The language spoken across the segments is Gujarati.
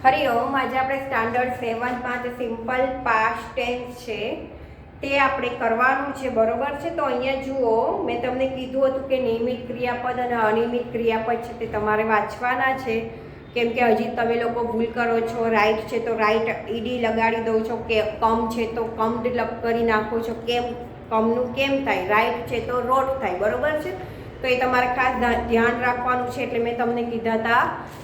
હરિઓમ. આજે આપણે સ્ટાન્ડર્ડ 7માં જે સિમ્પલ પાસ્ટ ટેન્સ છે તે આપણે કરવાનું છે, બરોબર છે. તો અહીંયા જુઓ, મેં તમને કીધું હતું કે નિયમિત ક્રિયાપદ અને અનિયમિત ક્રિયાપદ છે તે તમારે વાંચવાના છે, કેમ કે હજી તમે લોકો ભૂલ કરો છો. રાઈટ છે તો રાઈટ ઈડી લગાડી દો છો, કે કમ છે તો કમ્ડ કરી નાખો છો. કેમ કમનું કેમ થાય, રાઈટ છે તો રોટ થાય, બરોબર છે. તો એ તમારે ખાસ ધ્યાન રાખવાનું છે. એટલે મેં તમને કીધા હતા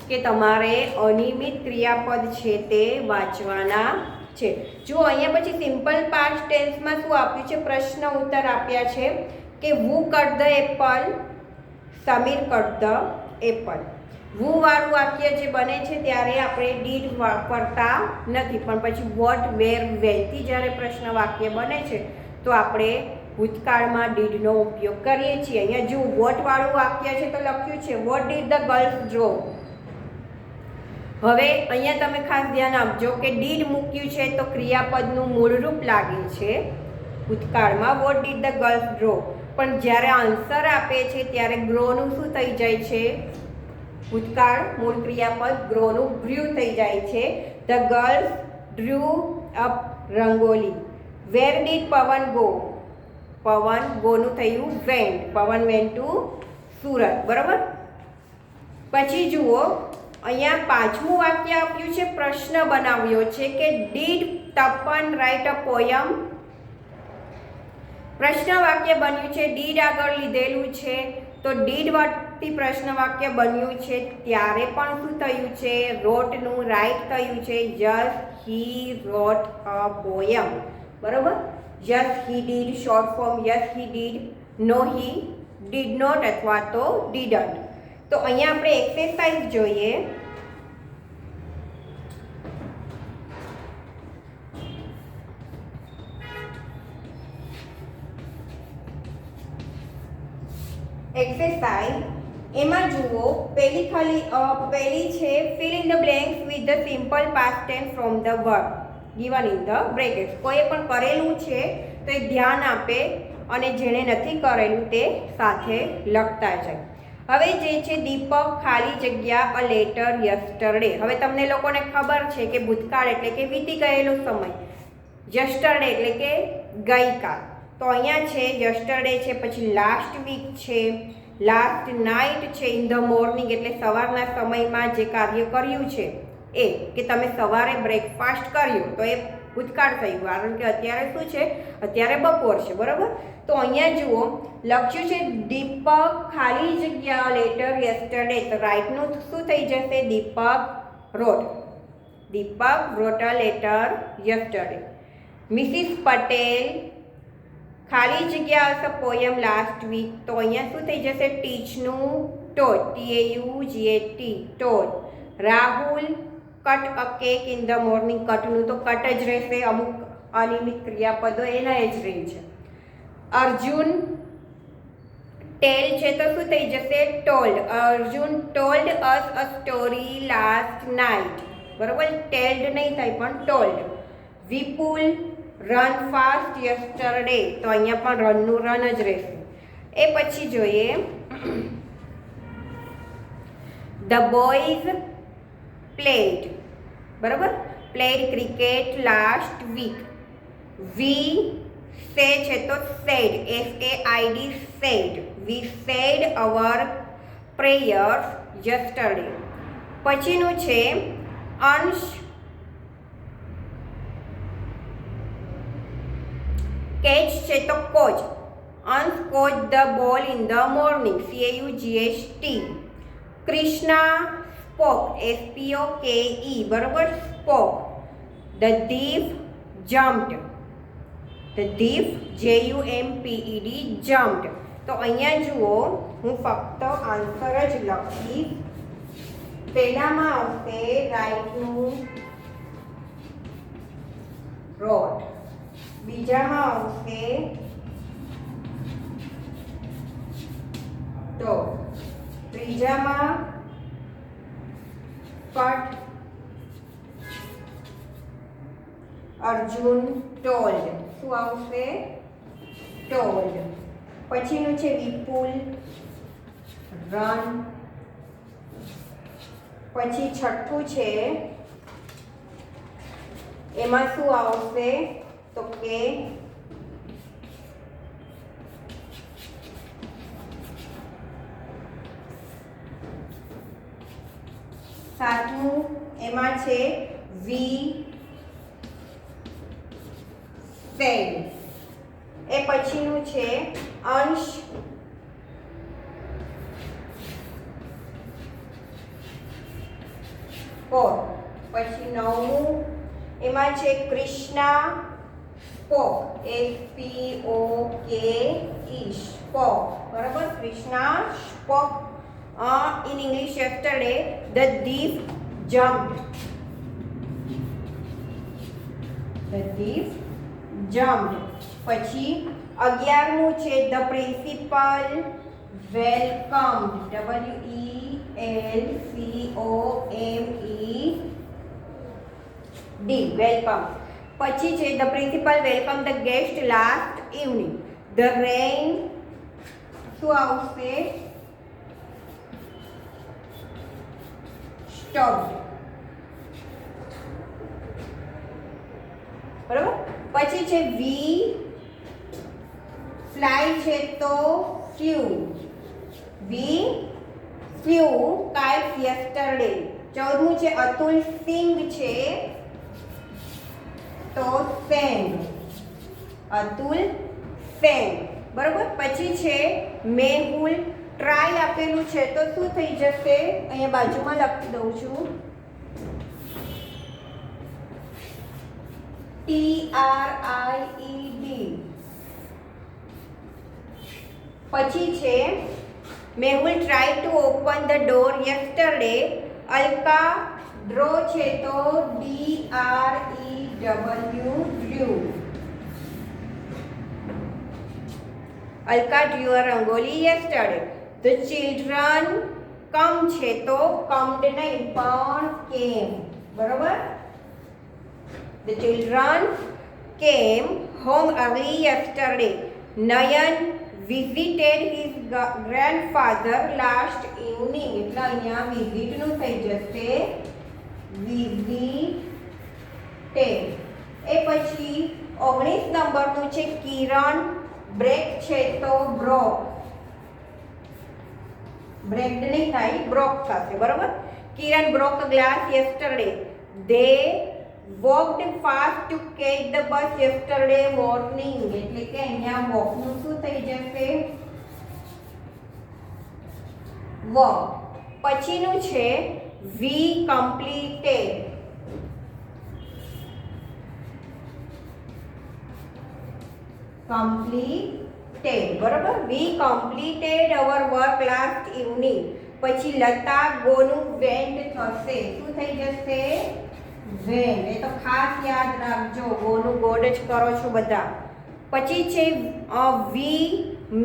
કે તમારે અનિયમિત ક્રિયાપદ છે તે વાંચવાના છે. જુઓ અહીંયા પછી સિમ્પલ પાસ્ટ ટેન્સમાં શું આપ્યું છે, પ્રશ્ન ઉત્તર આપ્યા છે કે who cut the apple, Sameer cut the apple. Who વાળું વાક્ય જે બને છે ત્યારે આપણે ડીડ વાપરતા નથી, પણ પછી વોટ, વેર, વેનથી જ્યારે પ્રશ્ન વાક્ય બને છે તો આપણે ભૂતકાળમાં ડીડનો ઉપયોગ કરીએ છીએ. અહીંયા જો વોટ વાળું વાક્ય છે તો લખ્યું છે what did the girls draw. હવે અહીંયા તમે ખાસ ધ્યાન આપજો કે ડીડ મૂક્યું છે તો ક્રિયાપદનું મૂળરૂપ લાગે છે ભૂતકાળમાં, what did the girls draw. પણ જ્યારે આન્સર આપે છે ત્યારે ગ્રોનું શું થઈ જાય છે, ભૂતકાળ મૂળ ક્રિયાપદ ગ્રોનું ડ્ર્યુ થઈ જાય છે. The girls drew up rangoli. Where did Pavan go, Pavan ગોનું થયું વેન્ટ, પવન વેન્ટ ટુ સુરત, બરાબર. પછી જુઓ અહીંયા પાંચમું વાક્ય આપ્યું છે, પ્રશ્ન બનાવ્યો છે કે did Tapan write a poem. પ્રશ્ન વાક્ય બન્યું છે, ડીડ આગળ લીધેલું છે તો ડીડ વડથી પ્રશ્ન વાક્ય બન્યું છે ત્યારે પણ શું થયું છે, રોટનું રાઇટ થયું છે. Yes he wrote a poem, બરોબર. Yes he did, short form yes he did, no he did not અથવા તો ડીડન્ટ. તો અહીંયા આપણે એક્સરસાઇઝ જોઈએ. એક્સરસાઇઝ એમાં જુઓ, પેલી છે fill in the blanks with the simple past tense from the verb given in the brackets. કોઈએ પણ કરેલું છે તો એ ધ્યાન આપે અને જેણે નથી કરેલું તે સાથે લખતા જાય. હવે જે છે દીપક ખાલી જગ્યા અ લેટર યસ્ટરડે. હવે તમને લોકોને ખબર છે કે ભૂતકાળ એટલે કે વીતી ગયેલો સમય, યસ્ટરડે એટલે કે ગઈકાલ. તો અહીંયા છે યસ્ટરડે છે, પછી લાસ્ટ વીક છે, લાસ્ટ નાઇટ છે, ઇન ધ મોર્નિંગ એટલે સવારના સમયમાં જે કાર્ય કર્યું છે એ, કે તમે સવારે બ્રેકફાસ્ટ કર્યું તો એ ભૂતકાળ થયું, કારણ કે અત્યારે શું છે, અત્યારે બપોર છે, બરાબર. તો અહીંયા જુઓ લખ્યું છે દીપક ખાલી જગ્યા લેટર યસ્ટરડે, તો રાઈટનું શું થઈ જશે, Deepak wrote, Deepak wrote a letter yesterday. Mrs Patel ખાલી જગ્યા હશે પોયમ લાસ્ટ વીક, તો અહીંયા શું થઈ જશે, ટીચનું taught, TAUGAT taught. Rahul cut a cake in the morning, કટનું તો કટ જ રહેશે, અમુક અનિયમિત ક્રિયાપદો એના જ રહી છે. અર્જુન ટેલ છે તો શું થઈ જશે, told. Arjun told us a story last night, બરોબર. ટેલ્ડ નહીં થાય પણ ટોલ્ડ. વિપુલ રન ફાસ્ટ યસ્ટરડે, તો અહીંયા પણ રનનું રન જ રહેશે. એ પછી જોઈએ ધ બોયઝ પ્લેડ, બરાબર, played cricket last week. We say છે તો said, SAID said. We said our prayers yesterday. પછીનું છે અંશ કેચ છે તો caught. Ansh caught the ball in the morning, CAUGHT. Krishna spoke, SPOKE, બરોબર, spoke. The thief jumped, the thief JUMPED jumped. તો અહીંયા જુઓ હું ફક્ત આન્સર જ લખીશ. પહેલામાં આવશે રાઈટનું રોટ, બીજામાં આવશે તો, ત્રીજામાં કટ, અર્જુન ટોલ્ડ, શું આવશે, ટોલ્ડ. પછીનું છે વિપુલ રન. પછી છઠ્ઠું છે એમાં શું આવશે તો કે સાતમું એમાં છે વી સેડ. એ પછીનું છે અંશ પોક. પછી નવમું એમાં છે કૃષ્ણા પોક, SPOK પોક, બરાબર. Krishna પોક. In English yesterday the thief jumped. The thief jumped. પછી 11મું છે the principal welcomed, WELCOMED, welcome. પછી છે the principal welcomed the guest last evening. The rain શું આવશે stopped, બરાબર. પછી છે વી ફ્લાય છે તો ફ્લ્યુ, વી ફ્લ્યુ કાઇટ્સ યસ્ટરડે. 14મું છે અતુલ સિંગ છે તો સેંગ, અતુલ સેંગ, બરાબર. પછી છે મેહુલ ટ્રાય આપેલું છે તો શું થઈ જશે, અહીંયા બાજુમાં લખી દઉં છું, TRIED. પછી છે Mehul try to open the door yesterday. Alka draw છે તો DREW, drew. Alka drew a rangoli yesterday. The children come છે તો કમ્ડ નહીં પણ કેમ, બરોબર. The children came home early yesterday. Nayan visited his grandfather last evening. એટલે અહીંયા visit નું થઈ જશે visited. એ પછી 19 નંબરનું છે કિરણ બ્રેક છે તો બ્રોક, બ્રેકડ નહીં થાય, બ્રોક થશે, બરોબર. કિરણ broke a glass yesterday. They walked fast to catch the bus yesterday morning. એટલે કે અહીંયા walk નું શું થઈ જશે walk. પછીનું છે we completed. completed, બરોબર. we completed our work last evening. પછી લતા ગોનું વેન્ટ થશે, શું થઈ જશે વેન્ટ. એ તો ખાસ યાદ રાખજો, ગોનું ગોડ જ કરો છો બધા. પછી છે વી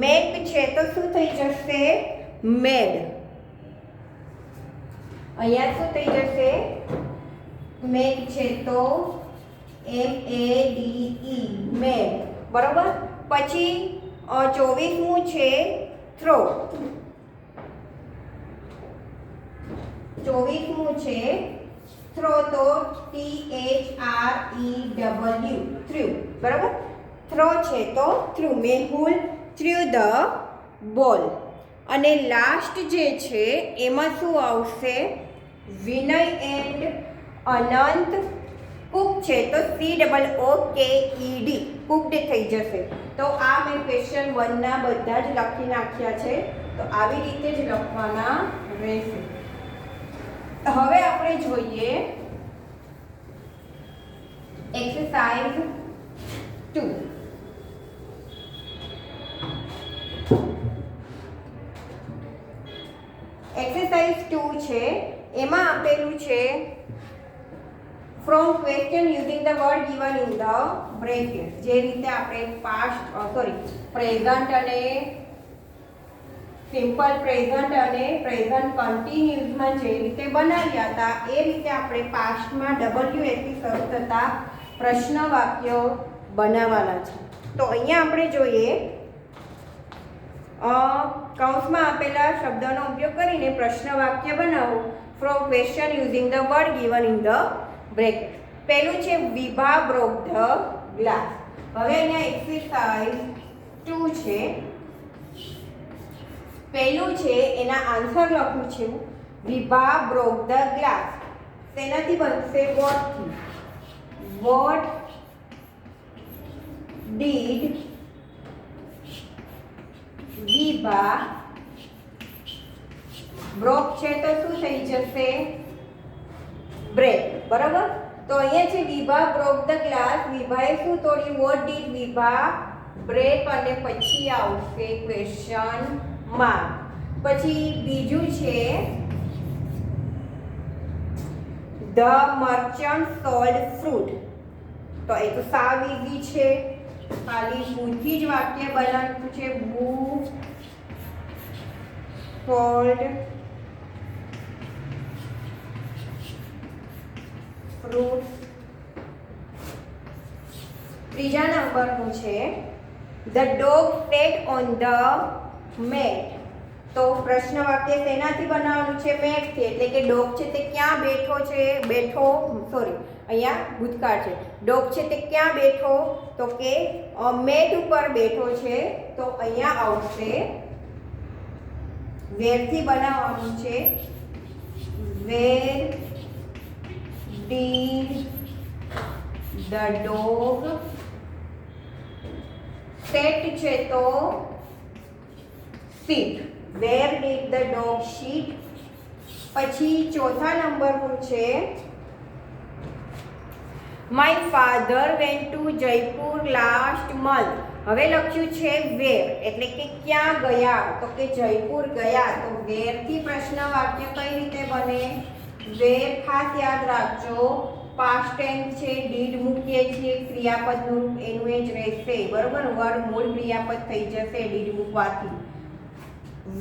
મેક છે તો શું થઈ જશે મેડ. અહીંયા શું થઈ જશે મેક છે તો MADE મેડ, બરોબર. પછી 24મું છે થ્રો. 24મું છે થ્રો તો THREW, થ્રુ, બરાબર. થ્રો છે તો through. Mehul through the ball. અને લાસ્ટ જે છે એમાં શું આવશે વિનય એન્ડ અનંત કુક છે તો COOKED, કુકડ થઈ જશે. તો આ મેં ક્વેશ્ચન 1ના બધા જ લખી નાખ્યા છે, તો આવી રીતે જ લખવાના રહેશે. હવે આપણે જોઈએ એક્સરસાઇઝ 2. એક્સરસાઇઝ 2 છે, એમાં આપેલું છે from question using the word given in the bracket. જે રીતે આપણે પ્રેઝન્ટ અને સિમ્પલ પ્રેઝન્ટ અને પ્રેઝન્ટ કન્ટિન્યુઅસમાં જે રીતે બનાવ્યા હતા એ રીતે આપણે પાસ્ટમાં WH થી શરૂ થતા પ્રશ્ન વાક્યો બનાવવાના છે. તો અહીંયા આપણે જોઈએ કૌંસમાં આપેલા શબ્દોનો ઉપયોગ કરીને પ્રશ્ન વાક્ય બનાવો from question using the word given in the bracket. પહેલું છે વિભા બ્રોક ધ ગ્લાસ. હવે અહીંયા એક્સરસાઇઝ 2 છે. પહેલું છે એના આન્સર લખું છું. વિભા બ્રોક ધ ગ્લાસ તેનાથી બનશે વોટથી. વોટ ડીડ વિભા બ્રોક છે તો શું થઈ જશે? બ્રેક. બરાબર. તો અહીંયા છે વિભા બ્રોક ધ ગ્લાસ. વિભાએ શું તોડ્યું? વોટ ડીડ વિભા બ્રેક અને પછી આવશે ક્વેશ્ચન માર્ક. પછી બીજું છે ધ મર્ચન્ટ સોલ્ડ ફ્રૂટ. તો એ તો સાવ ઈઝી છે, ખાલી ભૂથી જ વાક્ય બનાવવું છે. Who sold fruit. ત્રીજા નંબરનું છે the dog sat on the mat. તો પ્રશ્ન વાક્ય તેનાથી બનાવવાનું છે? મેટથી. એટલે કે ડોગ છે તે ક્યાં બેઠો છે? અહીંયા ભૂતકાળ છે. ડોગ છે તે ક્યાં બેઠો? તો કે મેટ ઉપર બેઠો છે. તો અહીંયા આવશે વેરથી બનાવવાનું છે. Where did the dog set છે તો seat. Where did the dog seat. પછી ચોથા નંબરનું છે my father went to Jaipur last month. હવે લખ્યું છે વેર, એટલે કે ક્યાં ગયા? તો કે જયપુર ગયા. તો વેરથી પ્રશ્ન વાક્ય કઈ રીતે બને? વેર ખાસ યાદ રાખજો, પાસ્ટ ટેન્સ છે, ડીડ મૂકીએ છીએ, ક્રિયાપદનું રૂપ એનું એ જ રહેશે. બરોબર. વર્ડ મૂળ ક્રિયાપદ થઈ જશે ડીડ મૂકવાથી.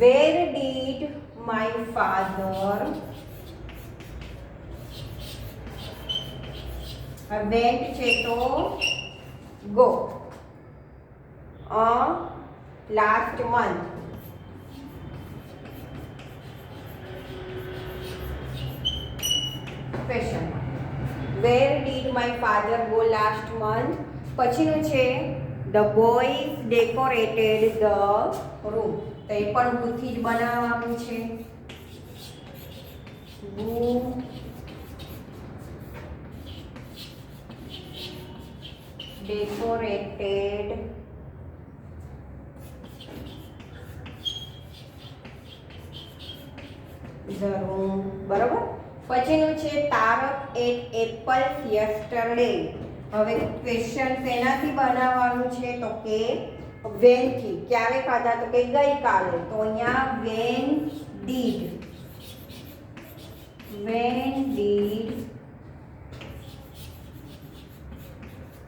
Where did my father vent છે તો go last month. Question where did my father go last month. પછીનું છે the boys decorated the room. તો એ પણ ભૂથી જ બનાવવાનું છે. Decorated the room. બરાબર. પછીનું છે તારક એટ એપલ્સ યસ્ટરડે. હવે ક્વેશ્ચન તેનાથી બનાવવાનું છે? તો કે વેનથી. ક્યારે ખાધા? તો કે ગઈકાલે. તો અહીંયા when did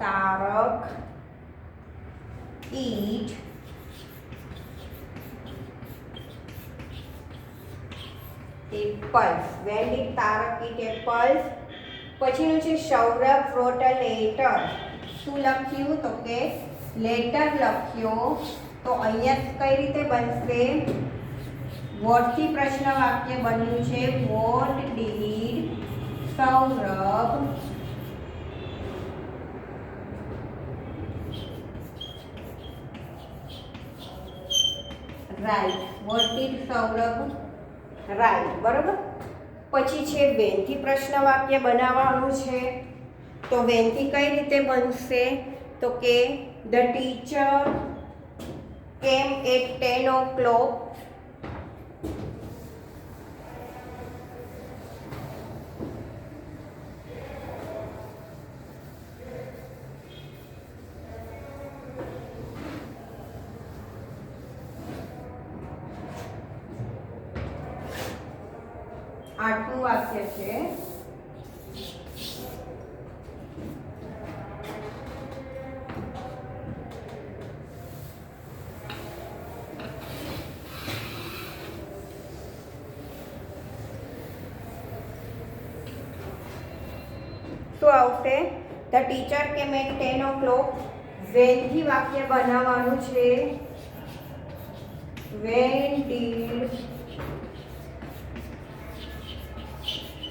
Tarak eat apples. When did Tarak eat apples? પછીનું છે સૌરભ wrote a letter. શું લખ્યું? તો કે લેટર લખ્યો. તો અહીંયા કઈ રીતે બનશે? વોટથી પ્રશ્ન વાક્ય બન્યું છે. What did Saurabh right. What did Saurabh right. બરોબર. પછી છે વેનથી પ્રશ્ન વાક્ય બનાવવાનું છે. તો વેનથી કઈ રીતે બનશે? તો કે ધ ટીચર કેમ એટ 10 o'clock. આઠમું વાક્ય છે શું આવશે? ધ ટીચર કેમ એટ 10 o'clock. વેનથી વાક્ય બનાવવાનું છે. વેન ડીડ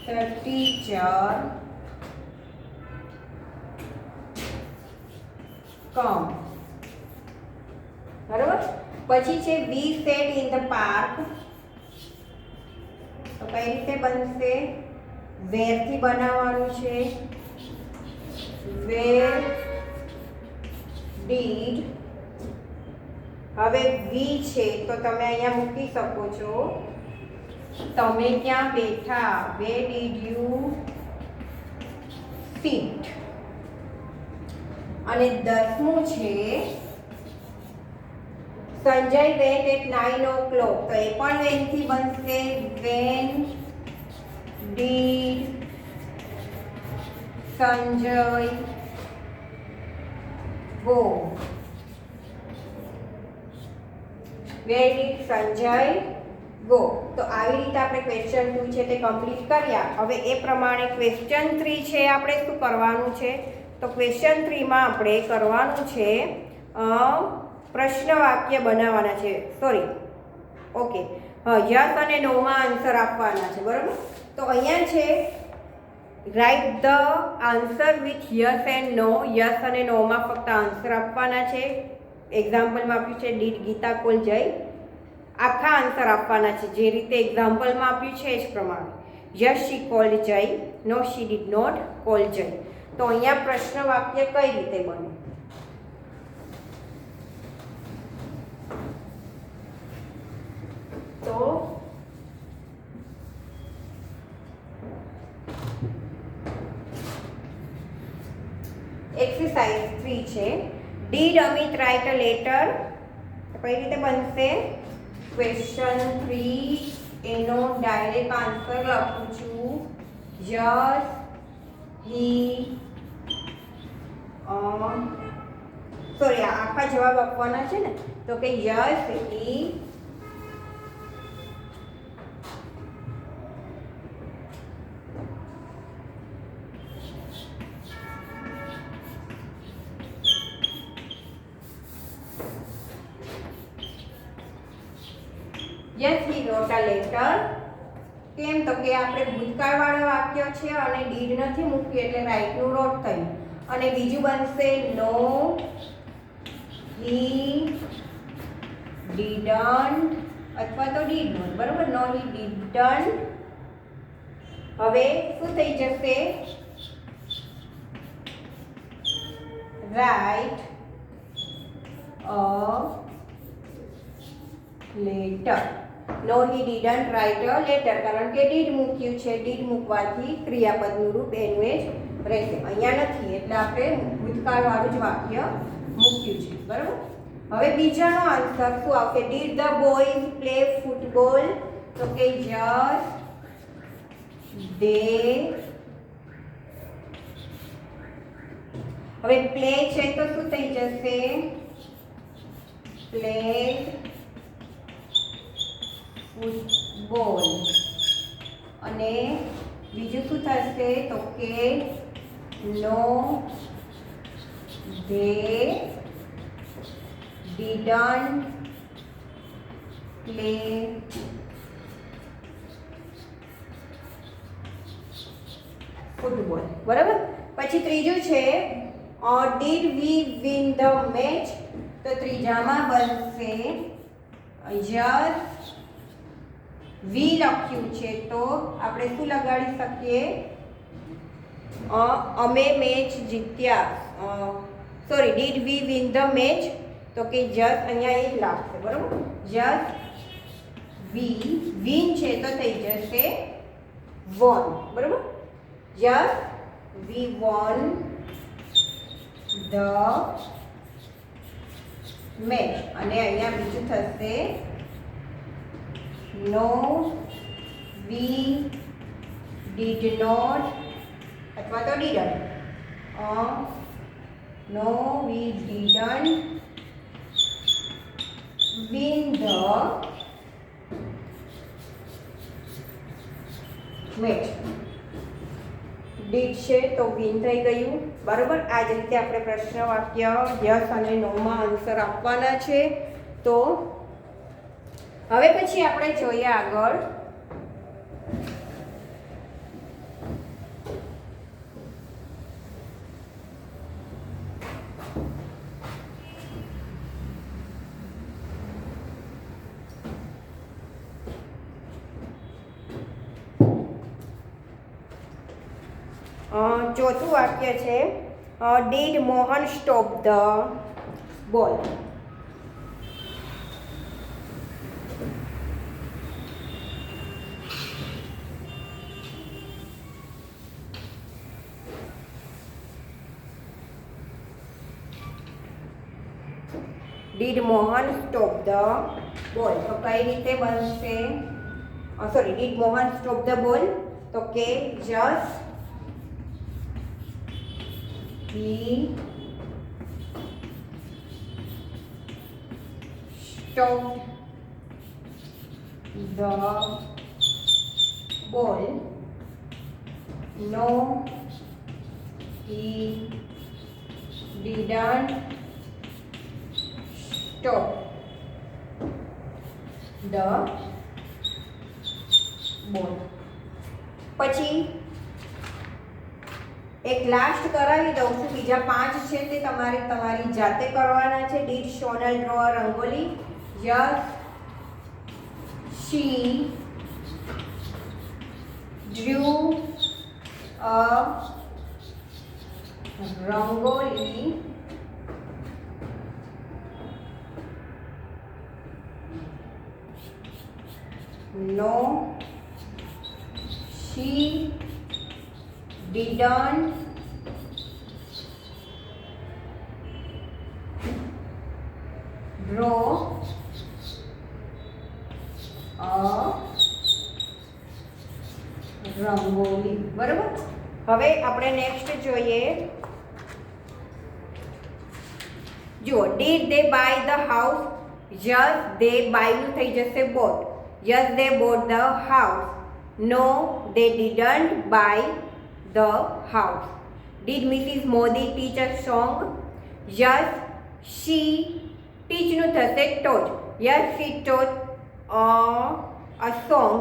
the teacher કમ. બરાબર. પછી છે વી સેટ ઇન ધ પાર્ક. તો કઈ રીતે બનશે? વેર થી બનાવવાનું છે. Where did. હવે વી છે તો તમે અહીંયા મૂકી શકો છો. તમે ક્યાં બેઠા? Where did you seat. અને 10મું છે સંજય વેન્ટ એટ 9 o'clock. તો એ પણ વેન થી બનશે. When did Sanjay go. Where did Sanjay go. તો આવી રીતે આપણે ક્વેશ્ચન 2 છે તે કમ્પ્લીટ કર્યા. હવે એ પ્રમાણે ક્વેશ્ચન 3 છે આપણે શું કરવાનું છે? તો ક્વેશ્ચન 3 માં આપણે કરવાનું છે પ્રશ્ન વાક્ય બનાવવાના છે. સોરી, ઓકે, યસ અને નો માં આન્સર આપવાના છે. બરાબર. તો અહીંયા છે write the answer with yes and no. Yes અને નો માં ફક્ત આન્સર આપવાના છે. એક્ઝામ્પલમાં આપ્યું છે ડીડ ગીતા કોલ જય. આખા આન્સર આપવાના છે જે રીતે એક્ઝામ્પલમાં આપ્યું છે એ જ પ્રમાણે. યસ શી કોલ્ડ જય. નો શી ડીડ નોટ કોલ જય. તો અહીંયા પ્રશ્ન વાક્ય કઈ રીતે બને? તો એક્સરસાઇઝ 3 છે. Did Amit right a letter. કઈ રીતે બનશે? ક્વેશ્ચન 3 એનો ડાયરેક્ટ આન્સર લખું છું. યસ હી સોરી, આખા જવાબ આપવાના છે ને. તો કે yes he yes he wrote a letter. કેમ? તો કે આપણે ભૂતકાળવાળું વાક્ય છે અને ડીડ નથી મૂક્યું એટલે રાઈટનું રોટ થયું. અને બીજું બનશે નો હી ડીડન્ટ અથવા તો ડીડ નોટ. બરાબર. No he didn't. હવે શું થઈ જશે? Write a letter. No he didn't write a letter. કારણ કે ડીડ મૂક્યું છે. ડીડ મૂકવાથી ક્રિયાપદનું રૂપ એનું એ જ રહેશે. અહીંયા નથી એટલે આપણે ભૂતકાળવાળું જ વાક્ય મૂક્યું છે. બરાબર. હવે બીજાનો આન્સર શું આવશે? Did the boys play football. તો કે યસ દે. હવે પ્લે છે તો શું થઈ જશે? Played football. અને બીજું શું થશે? તો કે no they didn't play football. બરાબર. પછી ત્રીજું છે did we win the match. તો ત્રીજામાં બનશે યસ વી લખ્યું છે તો આપણે શું લગાડી શકીએ? અમે મેચ જીત્યા. Sorry, did we win the match. તો કે યસ અહીંયા એ જ લાગશે. બરાબર. યસ વી વિન છે તો થઈ જશે વોન. બરાબર. Yes we won the match. અને અહીંયા બીજું થશે નો વી ડીડ નોટ અથવા તો didn't. No we didn't win the match. Did છે તો વિન થઈ ગયું. બરાબર. આ જ રીતે આપણે પ્રશ્ન વાક્ય યસ અને નોમાં આન્સર આપવાના છે. તો હવે પછી આપણે જોઈએ આગળ ચોથું વાક્ય છે did Mohan stop the ball. Did Mohan stop the ball. તો કઈ રીતે બનશે? Sorry, did Mohan stop the ball? તો કે just he stopped the ball. No, he didn't stop the ball. પછી એક લાસ્ટ કરાવી દઉં છું. બીજા 5 છે તે તમારે તમારી જાતે કરવાના છે. Did Sonal draw a rangoli? Yes, she drew a rangoli. No, she didn't draw a rangoli. બરાબર. હવે આપણે નેક્સ્ટ જોઈએ. જુઓ, did they buy the house? Yes, they બાયનું થઈ જશે bought. Yes, they bought the house. No, they didn't buy the house. Did Mrs. Modi teach a song? Yes, she teach નું થશે taught. Yes, she taught a song.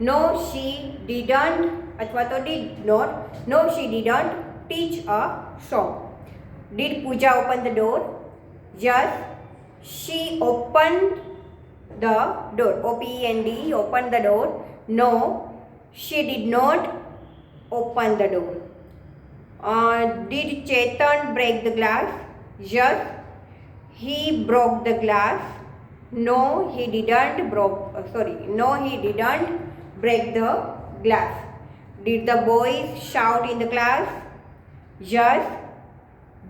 No, she didn't અથવા તો did not. No, she didn't teach a song. Did Pooja open the door? Yes, she opened the door. O-P-E-N-D, opened the door. No, she did not open the door. Did Chetan break the glass? Yes, he broke the glass. No, he didn't break the glass. Did the boys shout in the class? Yes,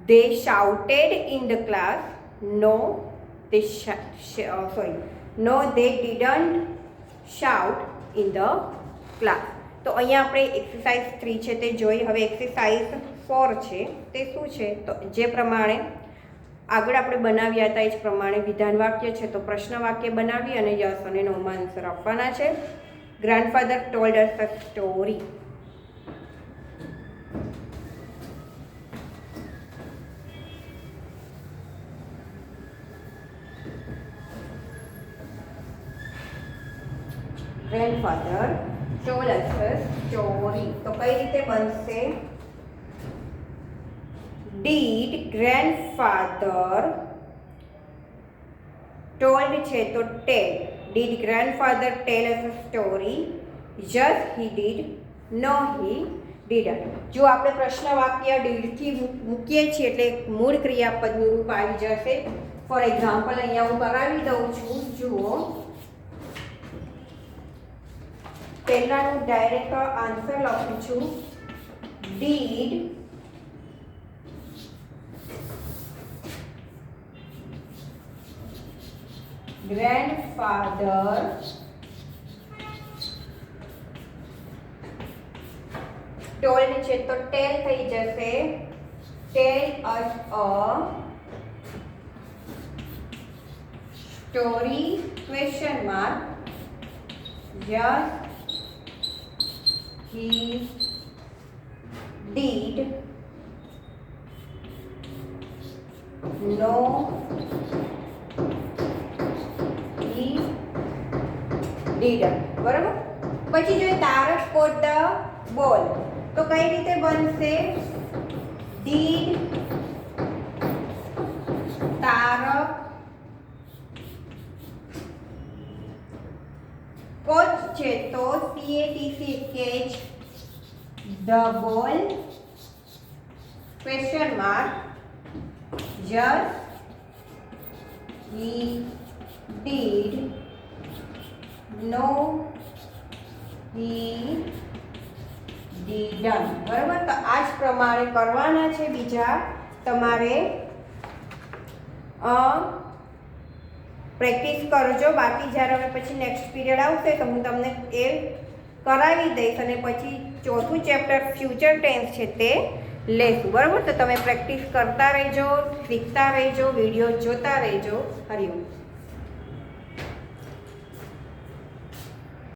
they shouted in the class. No, they didn't shout in the class. તો અહીંયા આપણે એક્સરસાઇઝ 3 છે તે જોઈ. હવે એક્સરસાઇઝ 4 છે તે શું છે? તો જે પ્રમાણે આગળ આપણે બનાવ્યા હતા એ જ પ્રમાણે વિધાન વાક્ય છે. તો પ્રશ્ન વાક્ય બનાવી અને યસ અને નોમાં આન્સર આપવાના છે. Grandfather told us a story. Grandfather told us a story. તો કઈ રીતે બનશે? Did grandfather told છે તો tell. Did grandfather tell us a story? Yes, he did. No, he didn't. જો આપણે પ્રશ્ન વાક્ય did થી મૂકીએ છીએ એટલે મૂળ ક્રિયાપદનું રૂપ આવી જશે. ફોર એક્ઝામ્પલ અહીંયા હું કરાવી દઉં છું. જુઓ, પહેલાનું ડાયરેક્ટ આન્સર લખું છું. ડીડ ગ્રેન્ડફાધર ટોલ્ડ છે તો ટેલ થઈ જશે. Tell us a story? Question mark. Yes, he did. No, he didn't. બરાબર. પછી જો તારક caught the ball તો કઈ રીતે બનશે? did તારક કોચ છે તો CATC catch the ball. Question mark. Just he did. No, he didn't. બરાબર, તો આ જ પ્રમાણે કરવાના છે. બીજા તમારે પ્રેક્ટિસ કરજો. બાકી જ્યારે હવે પછી નેક્સ્ટ પીરિયડ આવશે તો હું તમને એ કરાવી દઈશ અને પછી ચોથું ચેપ્ટર ફ્યુચર ટેન્સ છે તે લેશું. બરાબર, તો તમે પ્રેક્ટિસ કરતા રહેજો, શીખતા રહેજો, વિડીયો જોતા રહેજો. હરિઓમ.